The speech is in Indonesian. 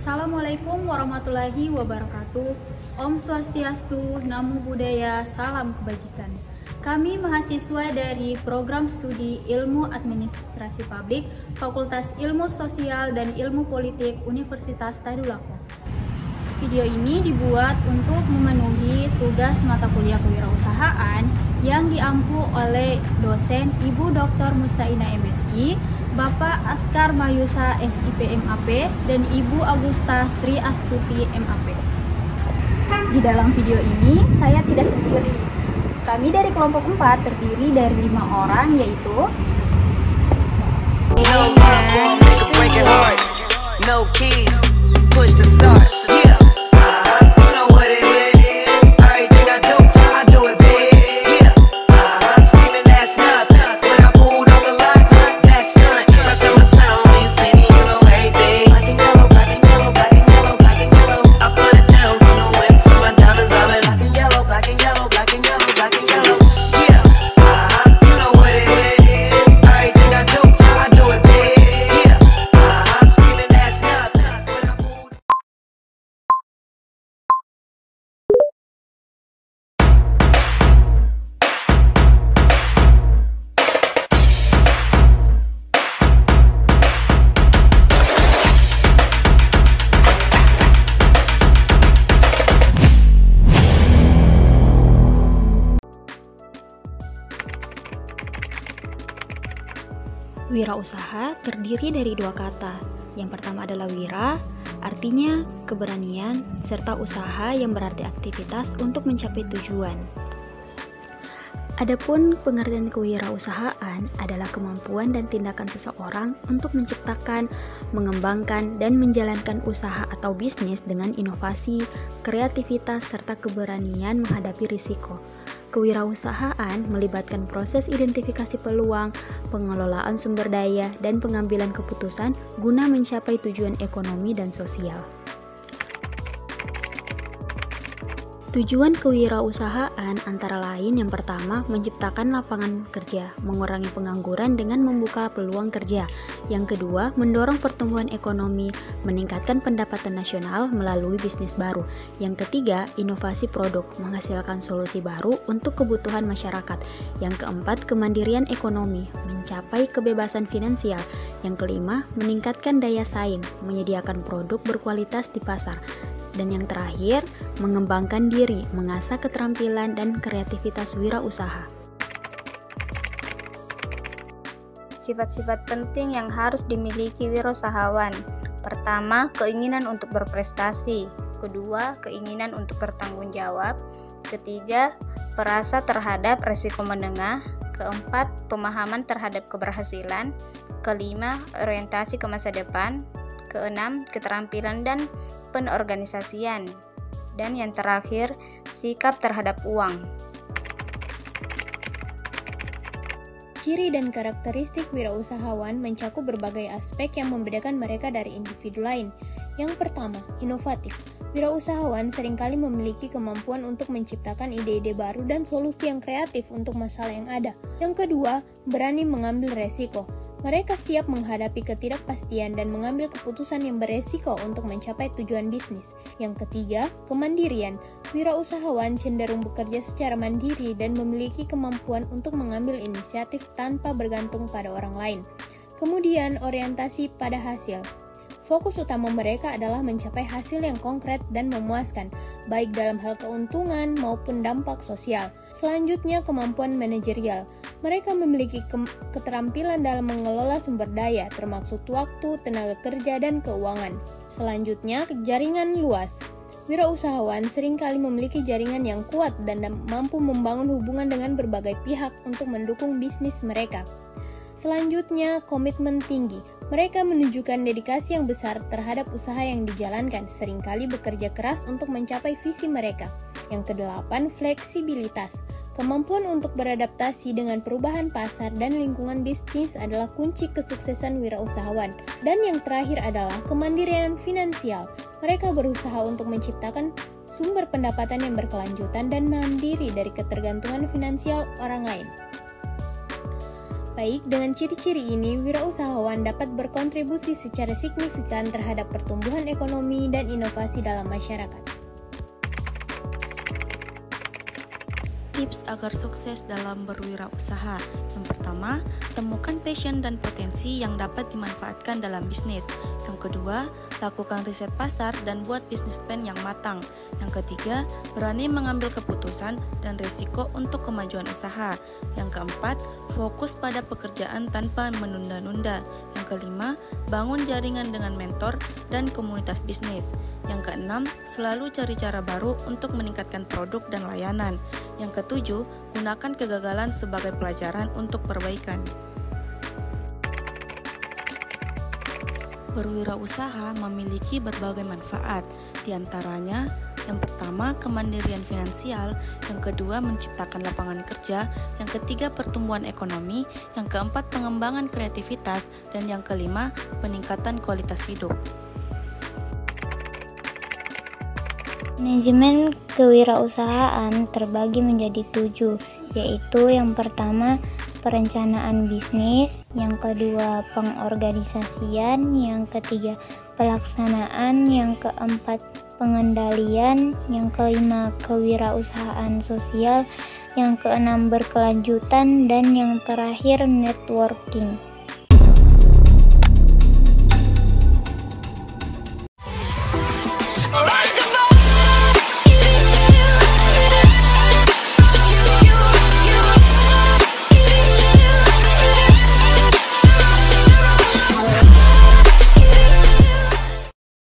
Assalamualaikum warahmatullahi wabarakatuh. Om Swastiastu, Namo Buddhaya, salam kebajikan. Kami mahasiswa dari Program Studi Ilmu Administrasi Publik, Fakultas Ilmu Sosial dan Ilmu Politik Universitas Tadulako. Video ini dibuat untuk memenuhi tugas mata kuliah kewirausahaan yang diampu oleh dosen Ibu Dr. Mustaina MSI, Bapak Askar Mayusa SIP MAP, dan Ibu Augusta Sri Astuti MAP. Di dalam video ini saya tidak sendiri. Kami dari kelompok 4 terdiri dari 5 orang, yaitu wirausaha terdiri dari 2 kata. Yang pertama adalah wira, artinya keberanian, serta usaha yang berarti aktivitas untuk mencapai tujuan. Adapun pengertian kewirausahaan adalah kemampuan dan tindakan seseorang untuk menciptakan, mengembangkan, dan menjalankan usaha atau bisnis dengan inovasi, kreativitas, serta keberanian menghadapi risiko. Kewirausahaan melibatkan proses identifikasi peluang, pengelolaan sumber daya, dan pengambilan keputusan guna mencapai tujuan ekonomi dan sosial. Tujuan kewirausahaan antara lain yang pertama, menciptakan lapangan kerja, mengurangi pengangguran dengan membuka peluang kerja. Yang kedua, mendorong pertumbuhan ekonomi, meningkatkan pendapatan nasional melalui bisnis baru. Yang ketiga, inovasi produk, menghasilkan solusi baru untuk kebutuhan masyarakat. Yang keempat, kemandirian ekonomi, mencapai kebebasan finansial. Yang kelima, meningkatkan daya saing, menyediakan produk berkualitas di pasar. Dan yang terakhir, mengembangkan diri, mengasah keterampilan dan kreativitas wirausaha. Sifat-sifat penting yang harus dimiliki wirausahawan. Pertama, keinginan untuk berprestasi. Kedua, keinginan untuk bertanggung jawab. Ketiga, perasa terhadap resiko menengah. Keempat, pemahaman terhadap keberhasilan. Kelima, orientasi ke masa depan. Keenam, keterampilan dan penorganisasian. Dan yang terakhir, sikap terhadap uang. Ciri dan karakteristik wirausahawan mencakup berbagai aspek yang membedakan mereka dari individu lain. Yang pertama, inovatif. Wirausahawan seringkali memiliki kemampuan untuk menciptakan ide-ide baru dan solusi yang kreatif untuk masalah yang ada. Yang kedua, berani mengambil resiko. Mereka siap menghadapi ketidakpastian dan mengambil keputusan yang beresiko untuk mencapai tujuan bisnis. Yang ketiga, kemandirian. Wirausahawan cenderung bekerja secara mandiri dan memiliki kemampuan untuk mengambil inisiatif tanpa bergantung pada orang lain. Kemudian, orientasi pada hasil. Fokus utama mereka adalah mencapai hasil yang konkret dan memuaskan, baik dalam hal keuntungan maupun dampak sosial. Selanjutnya, kemampuan manajerial. Mereka memiliki keterampilan dalam mengelola sumber daya, termasuk waktu, tenaga kerja, dan keuangan. Selanjutnya, jaringan luas. Wirausahawan seringkali memiliki jaringan yang kuat dan mampu membangun hubungan dengan berbagai pihak untuk mendukung bisnis mereka. Selanjutnya, komitmen tinggi. Mereka menunjukkan dedikasi yang besar terhadap usaha yang dijalankan, seringkali bekerja keras untuk mencapai visi mereka. Yang kedelapan, fleksibilitas. Kemampuan untuk beradaptasi dengan perubahan pasar dan lingkungan bisnis adalah kunci kesuksesan wirausahawan. Dan yang terakhir adalah kemandirian finansial. Mereka berusaha untuk menciptakan sumber pendapatan yang berkelanjutan dan mandiri dari ketergantungan finansial orang lain. Baik, dengan ciri-ciri ini, wirausahawan dapat berkontribusi secara signifikan terhadap pertumbuhan ekonomi dan inovasi dalam masyarakat. Tips agar sukses dalam berwirausaha. Yang pertama, temukan passion dan potensi yang dapat dimanfaatkan dalam bisnis. Yang kedua, lakukan riset pasar dan buat bisnis plan yang matang. Yang ketiga, berani mengambil keputusan dan risiko untuk kemajuan usaha. Yang keempat, fokus pada pekerjaan tanpa menunda-nunda. Yang kelima, bangun jaringan dengan mentor dan komunitas bisnis. Yang keenam, selalu cari cara baru untuk meningkatkan produk dan layanan. Yang ketujuh, gunakan kegagalan sebagai pelajaran untuk perbaikan. Berwirausaha memiliki berbagai manfaat, di antaranya yang pertama, kemandirian finansial, yang kedua, menciptakan lapangan kerja, yang ketiga, pertumbuhan ekonomi, yang keempat, pengembangan kreativitas, dan yang kelima, peningkatan kualitas hidup. Manajemen kewirausahaan terbagi menjadi 7, yaitu yang pertama perencanaan bisnis, yang kedua pengorganisasian, yang ketiga pelaksanaan, yang keempat pengendalian, yang kelima kewirausahaan sosial, yang keenam berkelanjutan, dan yang terakhir networking.